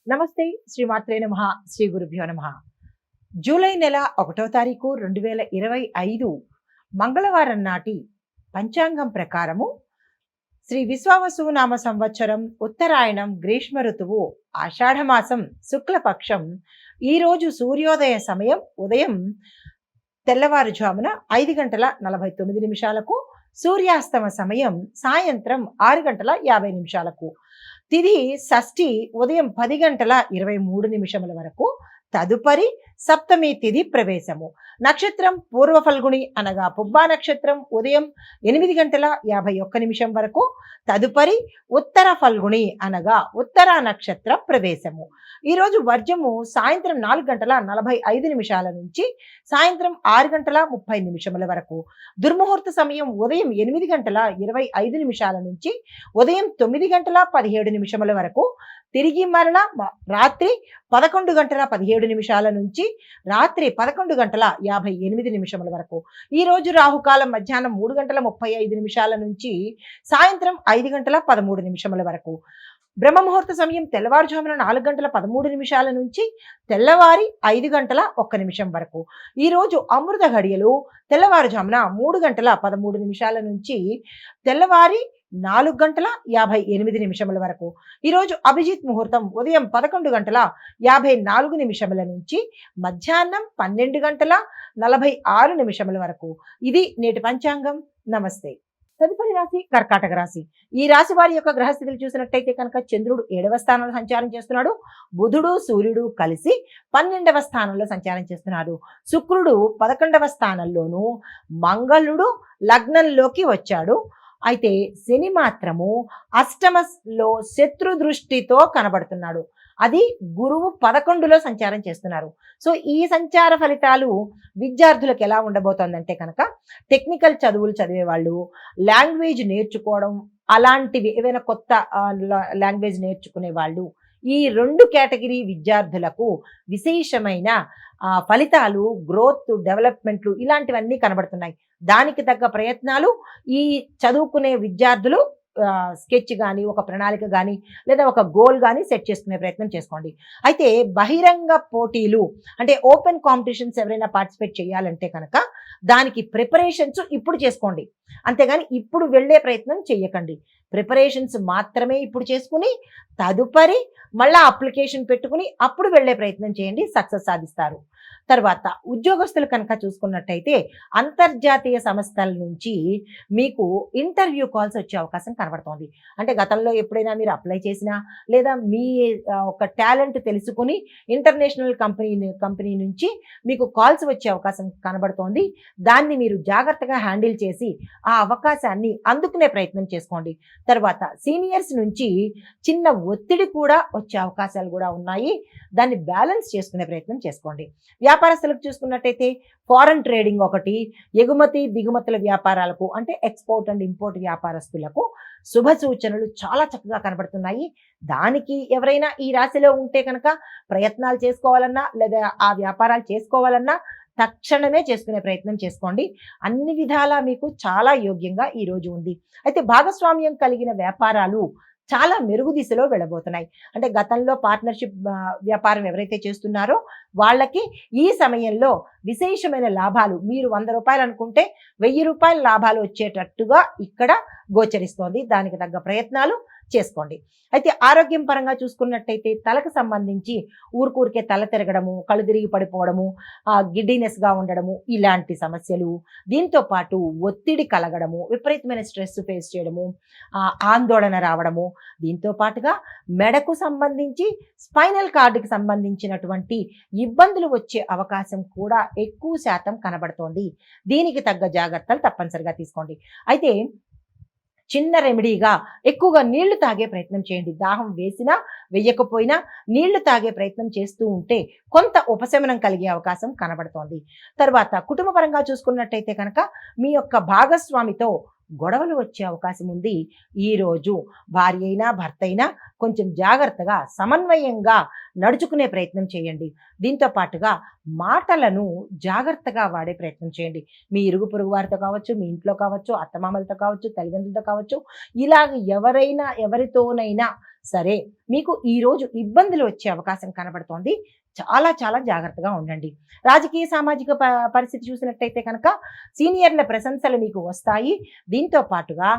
నమస్తే. శ్రీమాత్రే నమః. శ్రీ గురుభ్యో నమః. జూలై నెల 1వ తారీఖు 2025 మంగళవారం నాటి పంచాంగం ప్రకారము శ్రీ విశ్వావసు నామ సంవత్సరం ఉత్తరాయణం గ్రీష్మ ఋతువు ఆషాఢమాసం శుక్లపక్షం ఈరోజు సూర్యోదయ సమయం ఉదయం తెల్లవారుజామున 5:49 సూర్యాస్తమ సమయం సాయంత్రం 6:50 తిథి షష్ఠి ఉదయం 10:23 వరకు. తదుపరి సప్తమి తిథి ప్రవేశము. నక్షత్రం పూర్వ ఫల్గుణి అనగా పుబ్బా నక్షత్రం ఉదయం 8:51 వరకు. తదుపరి ఉత్తర ఫల్గుణి అనగా ఉత్తర నక్షత్ర ప్రవేశము. ఈరోజు వర్జము సాయంత్రం 4:45 నుంచి సాయంత్రం 6:30 వరకు. దుర్ముహూర్త సమయం ఉదయం 8:25 నుంచి ఉదయం 9:17 వరకు. తిరిగి మరణ రాత్రి 11:17 నుంచి రాత్రి 11:58 వరకు. ఈ రోజు రాహుకాలం మధ్యాహ్నం 3:35 నుంచి సాయంత్రం 5:13 వరకు. బ్రహ్మముహూర్త సమయం తెల్లవారుజామున 4:13 నుంచి తెల్లవారి 5:01 వరకు. ఈ రోజు అమృత ఘడియలు తెల్లవారుజామున 3:13 నుంచి తెల్లవారి 4:58 వరకు. ఈరోజు అభిజిత్ ముహూర్తం ఉదయం 11:54 నుంచి మధ్యాహ్నం 12:46 వరకు. ఇది నేటి పంచాంగం. నమస్తే. తదుపరి రాశి కర్కాటక రాశి. ఈ రాశి వారి యొక్క గ్రహస్థితులు చూసినట్టయితే కనుక చంద్రుడు 7వ స్థానంలో సంచారం చేస్తున్నాడు. బుధుడు సూర్యుడు కలిసి 12వ స్థానంలో సంచారం చేస్తున్నారు. శుక్రుడు 11వ స్థానంలోను, మంగళుడు లగ్నంలోకి వచ్చాడు. అయితే శని మాత్రము అష్టమలో శత్రు దృష్టితో కనబడుతున్నాడు. అది గురువు 11లో సంచారం చేస్తున్నారు. సో ఈ సంచార ఫలితాలు విద్యార్థులకు ఎలా ఉండబోతోందంటే కనుక టెక్నికల్ చదువులు చదివే వాళ్ళు, లాంగ్వేజ్ నేర్చుకోవడం, అలాంటివి ఏవైనా కొత్త లాంగ్వేజ్ నేర్చుకునే వాళ్ళు, ఈ 2 కేటగిరీ విద్యార్థులకు విశేషమైన ఫలితాలు, గ్రోత్, డెవలప్మెంట్లు ఇలాంటివన్నీ కనబడుతున్నాయి. దానికి తగ్గ ప్రయత్నాలు ఈ చదువుకునే విద్యార్థులు స్కెచ్ కానీ, ఒక ప్రణాళిక కానీ, లేదా ఒక గోల్ కానీ సెట్ చేసుకునే ప్రయత్నం చేసుకోండి. అయితే బహిరంగ పోటీలు అంటే ఓపెన్ కాంపిటీషన్స్ ఎవరైనా పార్టిసిపేట్ చేయాలంటే కనుక దానికి ప్రిపరేషన్స్ ఇప్పుడు చేసుకోండి. అంతేగాని ఇప్పుడు వెళ్ళే ప్రయత్నం చేయకండి. ప్రిపరేషన్స్ మాత్రమే ఇప్పుడు చేసుకుని తదుపరి మళ్ళా అప్లికేషన్ పెట్టుకుని అప్పుడు వెళ్ళే ప్రయత్నం చేయండి. సక్సెస్ సాధిస్తారు. తర్వాత ఉద్యోగస్తులు కనుక చూసుకున్నట్టయితే అంతర్జాతీయ సంస్థల నుంచి మీకు ఇంటర్వ్యూ కాల్స్ వచ్చే అవకాశం కనబడుతోంది. అంటే గతంలో ఎప్పుడైనా మీరు అప్లై చేసినా, లేదా మీ ఒక టాలెంట్ తెలుసుకుని ఇంటర్నేషనల్ కంపెనీ నుంచి మీకు కాల్స్ వచ్చే అవకాశం కనబడుతోంది. దాన్ని మీరు జాగ్రత్తగా హ్యాండిల్ చేసి ఆ అవకాశాన్ని అందుకునే ప్రయత్నం చేసుకోండి. తర్వాత సీనియర్స్ నుంచి చిన్న ఒత్తిడి కూడా వచ్చే అవకాశాలు కూడా ఉన్నాయి. దాన్ని బ్యాలెన్స్ చేసుకునే ప్రయత్నం చేసుకోండి. వ్యాపారస్తులకు చూసుకున్నట్టయితే ఫారెన్ ట్రేడింగ్ ఒకటి, ఎగుమతి దిగుమతుల వ్యాపారాలకు అంటే ఎక్స్పోర్ట్ అండ్ ఇంపోర్ట్ వ్యాపారస్తులకు శుభ సూచనలు చాలా చక్కగా కనబడుతున్నాయి. దానికి ఎవరైనా ఈ రాశిలో ఉంటే కనుక ప్రయత్నాలు చేసుకోవాలన్నా, లేదా ఆ వ్యాపారాలు చేసుకోవాలన్నా తక్షణమే చేసుకునే ప్రయత్నం చేసుకోండి. అన్ని విధాలా మీకు చాలా యోగ్యంగా ఈ రోజు ఉంది. అయితే భాగస్వామ్యం కలిగిన వ్యాపారాలు చాలా మెరుగు దిశలో వెళ్ళబోతున్నాయి. అంటే గతంలో పార్ట్నర్షిప్ వ్యాపారం ఎవరైతే చేస్తున్నారో వాళ్ళకి ఈ సమయంలో విశేషమైన లాభాలు, మీరు 100 రూపాయలు అనుకుంటే 1000 రూపాయల లాభాలు వచ్చేటట్టుగా ఇక్కడ గోచరిస్తోంది. దానికి తగ్గ ప్రయత్నాలు చేసుకోండి. అయితే ఆరోగ్యం పరంగా చూసుకున్నట్టయితే తలకు సంబంధించి ఊరికే తల తిరగడము, కళ్ళు తిరిగి పడిపోవడము, గిడ్డినెస్గా ఉండడము, ఇలాంటి సమస్యలు, దీంతో పాటు ఒత్తిడి కలగడము, విపరీతమైన స్ట్రెస్ ఫేస్ చేయడము, ఆందోళన రావడము, దీంతో పాటుగా మెడకు సంబంధించి స్పైనల్ కార్డుకి సంబంధించినటువంటి ఇబ్బందులు వచ్చే అవకాశం కూడా ఎక్కువ శాతం కనబడుతోంది. దీనికి తగ్గ జాగ్రత్తలు తప్పనిసరిగా తీసుకోండి. అయితే చిన్న రెమెడీగా ఎక్కువగా నీళ్లు తాగే ప్రయత్నం చేయండి. దాహం వేసినా వెయ్యకపోయినా నీళ్లు తాగే ప్రయత్నం చేస్తూ ఉంటే కొంత ఉపశమనం కలిగే అవకాశం కనబడుతోంది. తర్వాత కుటుంబ పరంగా చూసుకున్నట్టయితే కనుక మీ యొక్క భాగస్వామితో గొడవలు వచ్చే అవకాశం ఉంది. ఈరోజు భార్య అయినా భర్త అయినా కొంచెం జాగ్రత్తగా సమన్వయంగా నడుచుకునే ప్రయత్నం చేయండి. దీంతో పాటుగా మాటలను జాగ్రత్తగా వాడే ప్రయత్నం చేయండి. మీ ఇరుగు పొరుగు వారితో కావచ్చు, మీ ఇంట్లో కావచ్చు, అత్తమామలతో కావచ్చు, తల్లిదండ్రులతో కావచ్చు, ఇలాగ ఎవరితోనైనా సరే మీకు ఈరోజు ఇబ్బందులు వచ్చే అవకాశం కనబడుతోంది. చాలా చాలా జాగ్రత్తగా ఉండండి. రాజకీయ సామాజిక పరిస్థితి చూసినట్టయితే కనుక సీనియర్ల ప్రశంసలు మీకు వస్తాయి. దీంతో పాటుగా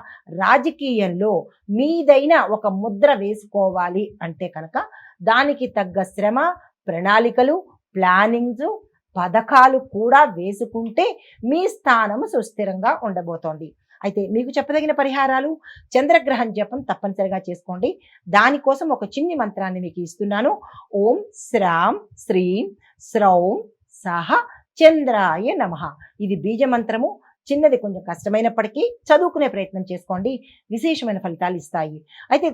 రాజకీయంలో మీదైన ఒక ముద్ర వేసుకోవాలి అంటే కనుక దానికి తగ్గ శ్రమ, ప్రణాళికలు, ప్లానింగ్స్, పథకాలు కూడా వేసుకుంటే మీ స్థానము సుస్థిరంగా ఉండబోతోంది. అయితే మీకు చెప్పదగిన పరిహారాలు, చంద్రగ్రహం జపం తప్పనిసరిగా చేసుకోండి. దానికోసం ఒక చిన్ని మంత్రాన్ని మీకు ఇస్తున్నాను. ఓం శ్రాం శ్రీం శ్రౌం సహ చంద్రాయ నమః. ఇది బీజ మంత్రము. చిన్నది, కొంచెం కష్టమైనప్పటికీ చదువుకునే ప్రయత్నం చేసుకోండి. విశేషమైన ఫలితాలు ఇస్తాయి. అయితే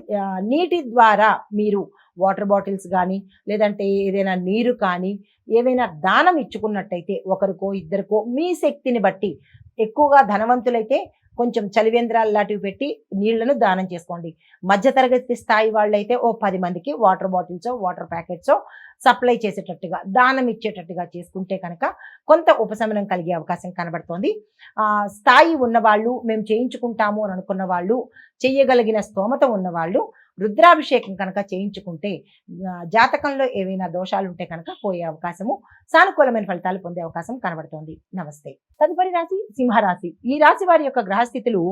నీటి ద్వారా మీరు వాటర్ బాటిల్స్ కానీ, లేదంటే ఏదైనా నీరు కానీ, ఏవైనా దానం ఇచ్చుకున్నట్టయితే ఒకరికో ఇద్దరికో మీ శక్తిని బట్టి, ఎక్కువగా ధనవంతులైతే కొంచెం చలివేంద్రాలు లాంటివి పెట్టి నీళ్లను దానం చేసుకోండి. మధ్యతరగతి స్థాయి వాళ్ళైతే ఓ 10 మందికి water bottles, water packets supply చేసేటట్టుగా, దానం ఇచ్చేటట్టుగా చేసుకుంటే కనుక కొంత ఉపశమనం కలిగే అవకాశం కనబడుతోంది. స్థాయి ఉన్నవాళ్ళు, మేము చేయించుకుంటాము అని అనుకున్న వాళ్ళు, చెయ్యగలిగిన స్తోమత ఉన్నవాళ్ళు రుద్రాభిషేకం కనుక చేయించుకుంటే జాతకంలో ఏవైనా దోషాలు ఉంటే కనుక పోయే అవకాశము, సానుకూలమైన ఫలితాలు పొందే అవకాశం కనబడుతోంది. నమస్తే. తదుపరి రాశి సింహరాశి. ఈ రాశి వారి యొక్క గ్రహస్థితులు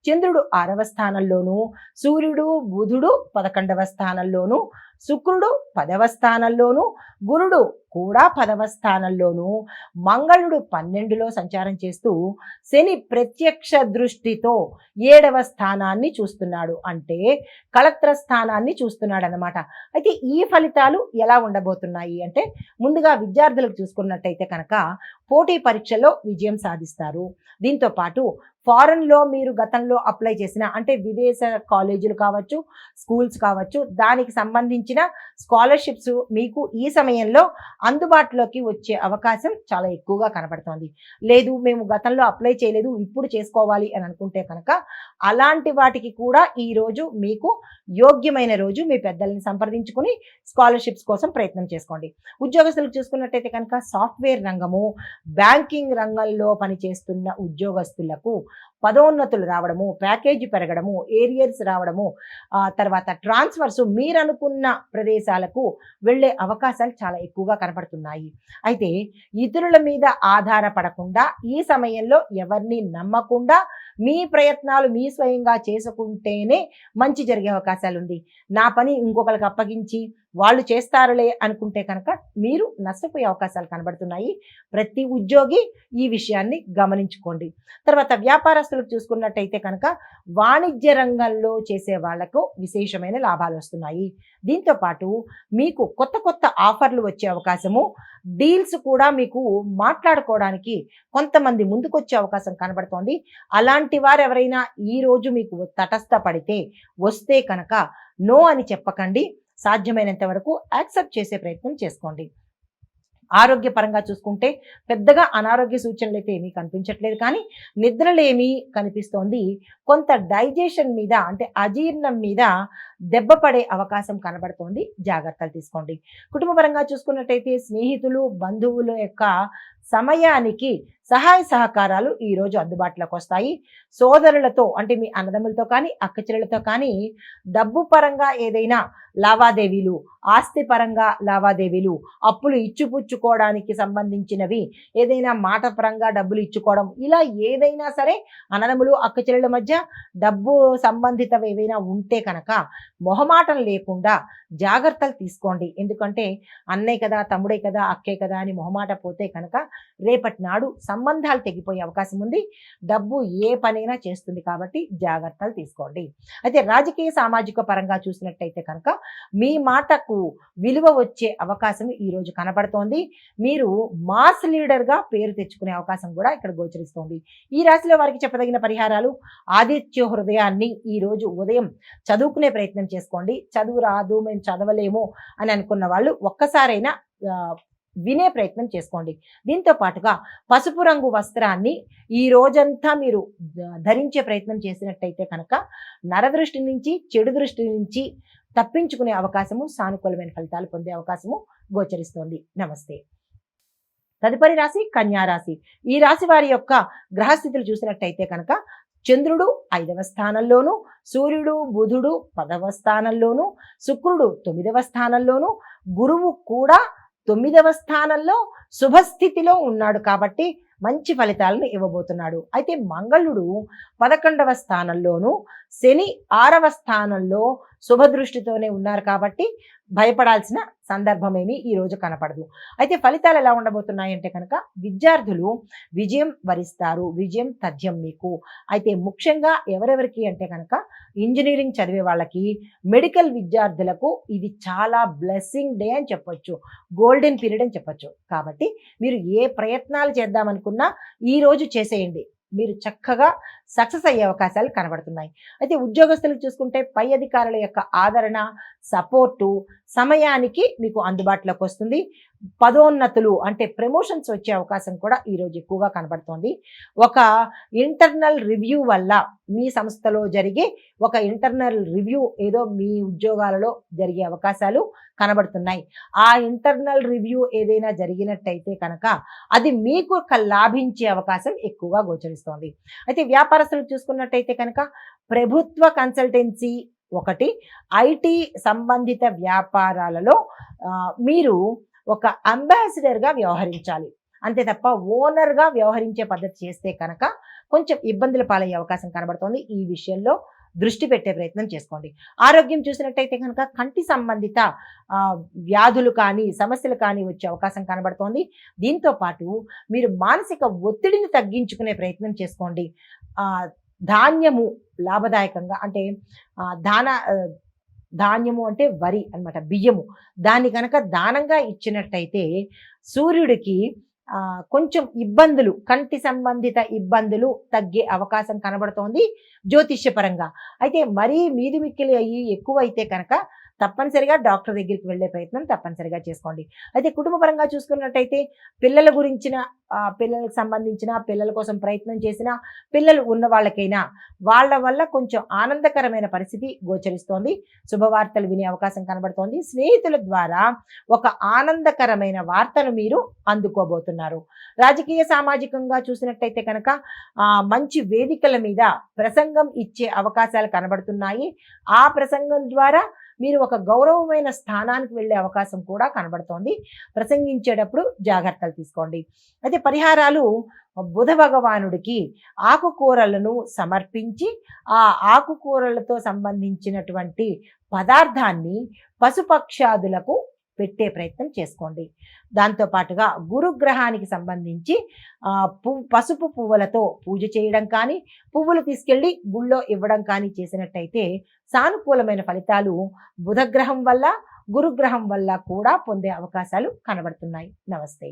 చంద్రుడు 6వ స్థానంలోను, సూర్యుడు బుధుడు 11వ స్థానంలోను, శుక్రుడు 10వ స్థానంలోను, గురుడు కూడా 10వ స్థానంలోను, మంగళుడు 12లో సంచారం చేస్తూ శని ప్రత్యక్ష దృష్టితో 7వ స్థానాన్ని చూస్తున్నాడు. అంటే కళత్ర స్థానాన్ని చూస్తున్నాడు అన్నమాట. అయితే ఈ ఫలితాలు ఎలా ఉండబోతున్నాయి అంటే, ముందుగా విద్యార్థులకు చూసుకున్నట్టయితే కనుక పోటీ పరీక్షల్లో విజయం సాధిస్తారు. దీంతో పాటు ఫారెన్లో మీరు గతంలో అప్లై చేసిన, అంటే విదేశ కాలేజీలు కావచ్చు, స్కూల్స్ కావచ్చు, దానికి సంబంధించిన స్కాలర్షిప్స్ మీకు ఈ సమయంలో అందుబాటులోకి వచ్చే అవకాశం చాలా ఎక్కువగా కనబడుతోంది. లేదు మేము గతంలో అప్లై చేయలేదు, ఇప్పుడు చేసుకోవాలి అని అనుకుంటే కనుక అలాంటి వాటికి కూడా ఈరోజు మీకు యోగ్యమైన రోజు. మీ పెద్దల్ని సంప్రదించుకుని స్కాలర్షిప్స్ కోసం ప్రయత్నం చేసుకోండి. ఉద్యోగస్తులకు చూసుకున్నట్టయితే కనుక సాఫ్ట్వేర్ రంగము, బ్యాంకింగ్ రంగంలో పనిచేస్తున్న ఉద్యోగస్తులకు పదోన్నతులు రావడము, ప్యాకేజీ పెరగడము, ఏరియర్స్ రావడము, తర్వాత ట్రాన్స్ఫర్స్, మీరు అనుకున్న ప్రదేశాలకు వెళ్ళే అవకాశాలు చాలా ఎక్కువగా కనపడుతున్నాయి. అయితే ఇతరుల మీద ఆధారపడకుండా ఈ సమయంలో ఎవరిని నమ్మకుండా మీ ప్రయత్నాలు మీ స్వయంగా చేసుకుంటేనే మంచి జరిగే అవకాశాలు ఉంది. నా పని ఇంకొకరికి అప్పగించి వాళ్ళు చేస్తారులే అనుకుంటే కనుక మీరు నష్టపోయే అవకాశాలు కనబడుతున్నాయి. ప్రతి ఉద్యోగి ఈ విషయాన్ని గమనించుకోండి. తర్వాత వ్యాపారస్తులకు చూసుకున్నట్టయితే కనుక వాణిజ్య రంగంలో చేసే వాళ్లకు విశేషమైన లాభాలు వస్తున్నాయి. దీంతో పాటు మీకు కొత్త కొత్త ఆఫర్లు వచ్చే అవకాశము, డీల్స్ కూడా మీకు మాట్లాడుకోవడానికి కొంతమంది ముందుకొచ్చే అవకాశం కనబడుతోంది. అలాంటి వారు ఎవరైనా ఈ రోజు మీకు తటస్థపడితే వస్తే కనుక నో అని చెప్పకండి. సాధ్యమైనంత వరకు యాక్సెప్ట్ చేసే ప్రయత్నం చేసుకోండి. ఆరోగ్యపరంగా చూసుకుంటే పెద్దగా అనారోగ్య సూచనలు అయితే ఏమీ కనిపించట్లేదు, కానీ నిద్రలేమి కనిపిస్తోంది. కొంత డైజెషన్ మీద, అంటే అజీర్ణం మీద దెబ్బ పడే అవకాశం కనబడుతోంది. జాగ్రత్తలు తీసుకోండి. కుటుంబపరంగా చూసుకున్నట్టయితే స్నేహితులు, బంధువుల యొక్క సమయానికి సహాయ సహకారాలు ఈరోజు అందుబాటులోకి వస్తాయి. సోదరులతో, అంటే మీ అన్నదమ్ములతో కానీ, అక్కచెల్లెలతో కానీ డబ్బు పరంగా ఏదైనా లావాదేవీలు, ఆస్తి పరంగా లావాదేవీలు, అప్పులు ఇచ్చిపుచ్చుకోవడానికి సంబంధించినవి, ఏదైనా మాట పరంగా డబ్బులు ఇచ్చుకోవడం, ఇలా ఏదైనా సరే అన్నదమ్ములు అక్కచెల్లెల మధ్య డబ్బు సంబంధితవి ఏవైనా ఉంటే కనుక మొహమాటం లేకుండా జాగ్రత్తలు తీసుకోండి. ఎందుకంటే అన్నయ్య కదా, తమ్ముడే కదా, అక్కే కదా అని మొహమాట పోతే కనుక రేపటి నాడు సంబంధాలు తెగిపోయే అవకాశం ఉంది. డబ్బు ఏ పనైనా చేస్తుంది కాబట్టి జాగ్రత్తలు తీసుకోండి. అయితే రాజకీయ సామాజిక పరంగా చూసినట్టయితే కనుక మీ మాటకు విలువ వచ్చే అవకాశం ఈరోజు కనబడుతోంది. మీరు మాస్ లీడర్గా పేరు తెచ్చుకునే అవకాశం కూడా ఇక్కడ గోచరిస్తోంది. ఈ రాశిలో వారికి చెప్పదగిన పరిహారాలు, ఆదిత్య హృదయాన్ని ఈరోజు ఉదయం చదువుకునే ప్రయత్నం చేసుకోండి. చదువు రాదు, మేము చదవలేము అని అనుకున్న వాళ్ళు ఒక్కసారైనా వినే ప్రయత్నం చేసుకోండి. దీంతో పాటుగా పసుపు రంగు వస్త్రాన్ని ఈ రోజంతా మీరు ధరించే ప్రయత్నం చేసినట్టయితే కనుక నరదృష్టి నుంచి, చెడు దృష్టి నుంచి తప్పించుకునే అవకాశము, సానుకూలమైన ఫలితాలు పొందే అవకాశము గోచరిస్తోంది. నమస్తే. తదుపరి రాశి కన్యా రాశి. ఈ రాశి వారి యొక్క గ్రహస్థితులు చూసినట్టయితే కనుక చంద్రుడు 5వ స్థానంలోను, సూర్యుడు బుధుడు 10వ స్థానంలోను, శుక్రుడు 9వ స్థానంలోను, గురువు కూడా 9వ స్థానంలో శుభస్థితిలో ఉన్నాడు కాబట్టి మంచి ఫలితాలను ఇవ్వబోతున్నాడు. అయితే మంగళుడు 11వ స్థానంలోను, శని 6వ స్థానంలో శుభదృష్టితోనే ఉన్నారు కాబట్టి భయపడాల్సిన సందర్భం ఏమీ ఈ రోజు కనపడదు. అయితే ఫలితాలు ఎలా ఉండబోతున్నాయంటే కనుక విద్యార్థులు విజయం వరిస్తారు, విజయం తథ్యం మీకు. అయితే ముఖ్యంగా ఎవరెవరికి అంటే కనుక ఇంజనీరింగ్ చదివే వాళ్ళకి, మెడికల్ విద్యార్థులకు ఇది చాలా బ్లెస్సింగ్ డే అని చెప్పొచ్చు, గోల్డెన్ పీరియడ్ అని చెప్పొచ్చు. కాబట్టి మీరు ఏ ప్రయత్నాలు చేద్దామనుకున్నా ఈ రోజు చేసేయండి, మీరు చక్కగా సక్సెస్ అయ్యే అవకాశాలు కనబడుతున్నాయి. అయితే ఉద్యోగస్తులకు చూసుకుంటే పై అధికారుల యొక్క ఆదరణ, సపోర్టు సమయానికి మీకు అందుబాటులోకి వస్తుంది. పదోన్నతులు అంటే ప్రమోషన్స్ వచ్చే అవకాశం కూడా ఈరోజు ఎక్కువగా కనబడుతోంది. ఒక ఇంటర్నల్ రివ్యూ వల్ల మీ సంస్థలో జరిగే ఒక ఇంటర్నల్ రివ్యూ ఏదో మీ ఉద్యోగాలలో జరిగే అవకాశాలు కనబడుతున్నాయి. ఆ ఇంటర్నల్ రివ్యూ ఏదైనా జరిగినట్టయితే కనుక అది మీకు లాభించే అవకాశం ఎక్కువగా గోచరిస్తోంది. అయితే వ్యాపారస్తులు చూసుకున్నట్టయితే కనుక ప్రభుత్వ కన్సల్టెన్సీ ఒకటి, ఐటీ సంబంధిత వ్యాపారాలలో మీరు ఒక అంబాసిడర్గా వ్యవహరించాలి. అంతే తప్ప ఓనర్గా వ్యవహరించే పద్ధతి చేస్తే కనుక కొంచెం ఇబ్బందుల పాలయ్యే అవకాశం కనబడుతోంది. ఈ విషయంలో దృష్టి పెట్టే ప్రయత్నం చేసుకోండి. ఆరోగ్యం చూసినట్టయితే కనుక కంటి సంబంధిత వ్యాధులు కానీ సమస్యలు కానీ వచ్చే అవకాశం కనబడుతోంది. దీంతో పాటు మీరు మానసిక ఒత్తిడిని తగ్గించుకునే ప్రయత్నం చేసుకోండి. ధాన్యము లాభదాయకంగా అంటే ధాన్యము అంటే వరి అన్నమాట, బియ్యము, దాన్ని కనుక దానంగా ఇచ్చినట్టయితే సూర్యుడికి కొంచెం ఇబ్బందులు, కంటి సంబంధిత ఇబ్బందులు తగ్గే అవకాశం కనబడుతోంది జ్యోతిష్యపరంగా. అయితే మరీ మీది మిక్కిలి అయ్యి ఎక్కువ అయితే కనుక తప్పనిసరిగా డాక్టర్ దగ్గరికి వెళ్ళే ప్రయత్నం తప్పనిసరిగా చేసుకోండి. అయితే కుటుంబ పరంగా చూసుకున్నట్టయితే పిల్లల గురించిన, పిల్లలకు సంబంధించిన, పిల్లల కోసం ప్రయత్నం చేసిన, పిల్లలు ఉన్న వాళ్ళకైనా వాళ్ళ వల్ల కొంచెం ఆనందకరమైన పరిస్థితి గోచరిస్తోంది. శుభవార్తలు వినే అవకాశం కనబడుతోంది. స్నేహితుల ద్వారా ఒక ఆనందకరమైన వార్తను మీరు అందుకోబోతున్నారు. రాజకీయ సామాజికంగా చూసినట్టయితే కనుక మంచి వేదికల మీద ప్రసంగం ఇచ్చే అవకాశాలు కనబడుతున్నాయి. ఆ ప్రసంగం ద్వారా మీరు ఒక గౌరవమైన స్థానానికి వెళ్ళే అవకాశం కూడా కనబడుతోంది. ప్రసంగించేటప్పుడు జాగ్రత్తలు తీసుకోండి. అయితే పరిహారాలు బుధ భగవానుడికి ఆకుకూరలను సమర్పించి ఆ ఆకుకూరలతో సంబంధించినటువంటి పదార్థాన్ని పశుపక్షాదులకు పెట్టే ప్రయత్నం చేసుకోండి. దాంతోపాటుగా గురుగ్రహానికి సంబంధించి పసుపు పువ్వులతో పూజ చేయడం కానీ, పువ్వులు తీసుకెళ్ళి గుళ్ళో ఇవ్వడం కానీ చేసినట్టయితే సానుకూలమైన ఫలితాలు బుధగ్రహం వల్ల, గురుగ్రహం వల్ల కూడా పొందే అవకాశాలు కనబడుతున్నాయి. నమస్తే.